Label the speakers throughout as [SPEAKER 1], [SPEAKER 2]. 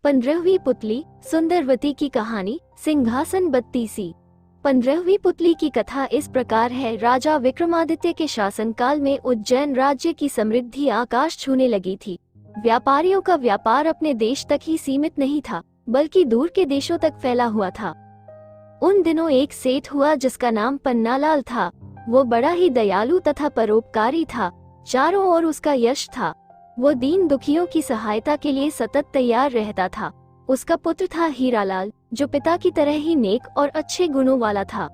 [SPEAKER 1] 15वीं पुतली सुंदरवती की कहानी सिंहासन बत्तीसी। 15वीं पुतली की कथा इस प्रकार है। राजा विक्रमादित्य के शासनकाल में उज्जैन राज्य की समृद्धि आकाश छूने लगी थी। व्यापारियों का व्यापार अपने देश तक ही सीमित नहीं था, बल्कि दूर के देशों तक फैला हुआ था। उन दिनों एक सेठ हुआ जिसका नाम पन्नालाल था। वो बड़ा ही दयालु तथा परोपकारी था। चारों ओर उसका यश था। वो दीन दुखियों की सहायता के लिए सतत तैयार रहता था। उसका पुत्र था हीरालाल, जो पिता की तरह ही नेक और अच्छे गुणों वाला था।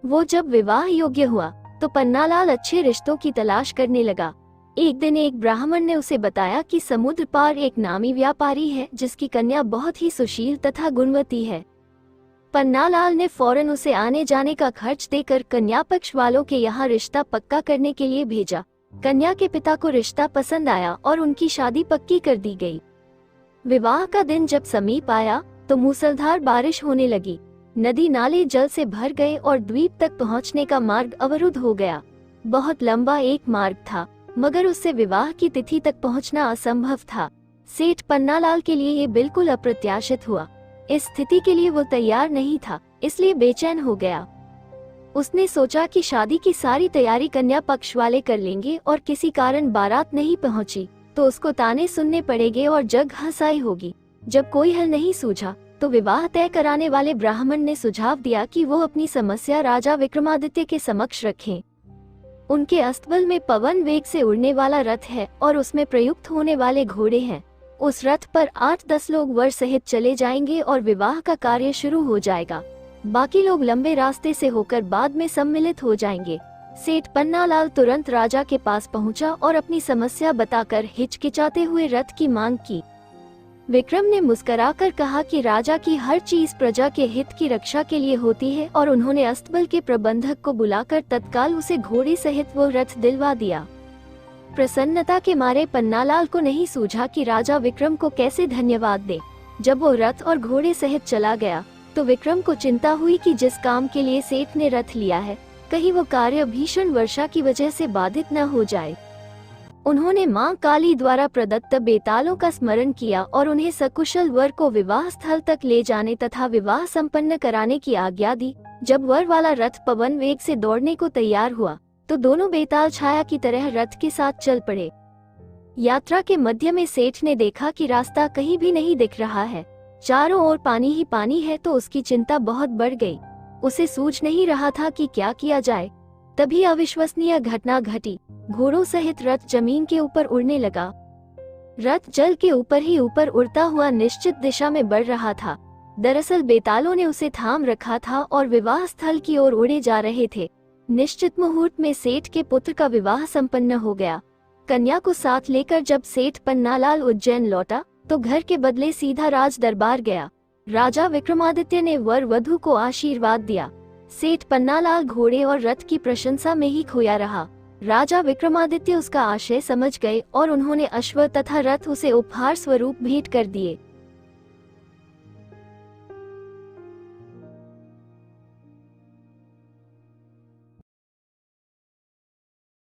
[SPEAKER 1] वो जब विवाह योग्य हुआ तो पन्नालाल अच्छे रिश्तों की तलाश करने लगा। एक दिन एक ब्राह्मण ने उसे बताया कि समुद्र पार एक नामी व्यापारी है जिसकी कन्या बहुत ही सुशील तथा गुणवती है। पन्नालाल ने फौरन उसे आने जाने का खर्च देकर कन्या पक्ष वालों के यहाँ रिश्ता पक्का करने के लिए भेजा। कन्या के पिता को रिश्ता पसंद आया और उनकी शादी पक्की कर दी गई। विवाह का दिन जब समीप आया तो मूसलाधार बारिश होने लगी। नदी नाले जल से भर गए और द्वीप तक पहुंचने का मार्ग अवरुद्ध हो गया। बहुत लंबा एक मार्ग था, मगर उससे विवाह की तिथि तक पहुंचना असंभव था। सेठ पन्नालाल के लिए ये बिल्कुल अप्रत्याशित हुआ। इस स्थिति के लिए वो तैयार नहीं था, इसलिए बेचैन हो गया। उसने सोचा कि शादी की सारी तैयारी कन्या पक्ष वाले कर लेंगे और किसी कारण बारात नहीं पहुंची तो उसको ताने सुनने पड़ेंगे और जग हंसाई होगी। जब कोई हल नहीं सूझा तो विवाह तय कराने वाले ब्राह्मण ने सुझाव दिया कि वो अपनी समस्या राजा विक्रमादित्य के समक्ष रखें। उनके अस्तबल में पवन वेग से उड़ने वाला रथ है और उसमें प्रयुक्त होने वाले घोड़े हैं। उस रथ पर 8-10 लोग वर सहित चले जाएंगे और विवाह का कार्य शुरू हो जाएगा। बाकी लोग लंबे रास्ते से होकर बाद में सम्मिलित हो जाएंगे। सेठ पन्नालाल तुरंत राजा के पास पहुंचा और अपनी समस्या बताकर हिचकिचाते हुए रथ की मांग की। विक्रम ने मुस्कुराकर कहा कि राजा की हर चीज प्रजा के हित की रक्षा के लिए होती है और उन्होंने अस्तबल के प्रबंधक को बुलाकर तत्काल उसे घोड़े सहित वो रथ दिलवा दिया। प्रसन्नता के मारे पन्नालाल को नहीं सूझा कि राजा विक्रम को कैसे धन्यवाद दे। जब वो रथ और घोड़े सहित चला गया तो विक्रम को चिंता हुई कि जिस काम के लिए सेठ ने रथ लिया है, कहीं वो कार्य भीषण वर्षा की वजह से बाधित न हो जाए। उन्होंने मां काली द्वारा प्रदत्त बेतालों का स्मरण किया और उन्हें सकुशल वर को विवाह स्थल तक ले जाने तथा विवाह संपन्न कराने की आज्ञा दी। जब वर वाला रथ पवन वेग से दौड़ने को तैयार हुआ तो दोनों बेताल छाया की तरह रथ के साथ चल पड़े। यात्रा के मध्य में सेठ ने देखा कि रास्ता कहीं भी नहीं दिख रहा है, चारों ओर पानी ही पानी है, तो उसकी चिंता बहुत बढ़ गई। उसे सूझ नहीं रहा था कि क्या किया जाए। तभी अविश्वसनीय घटना घटी। घोड़ों सहित रथ जमीन के ऊपर उड़ने लगा। रथ जल के ऊपर ही ऊपर उड़ता हुआ निश्चित दिशा में बढ़ रहा था। दरअसल बेतालों ने उसे थाम रखा था और विवाह स्थल की ओर उड़े जा रहे थे। निश्चित मुहूर्त में सेठ के पुत्र का विवाह संपन्न हो गया। कन्या को साथ लेकर जब सेठ पन्नालाल उज्जैन लौटा तो घर के बदले सीधा राज दरबार गया। राजा विक्रमादित्य ने वर वधू को आशीर्वाद दिया। सेठ पन्नालाल घोड़े और रथ की प्रशंसा में ही खोया रहा। राजा विक्रमादित्य उसका आशय समझ गए और उन्होंने अश्व तथा रथ उसे उपहार स्वरूप भेंट कर दिए।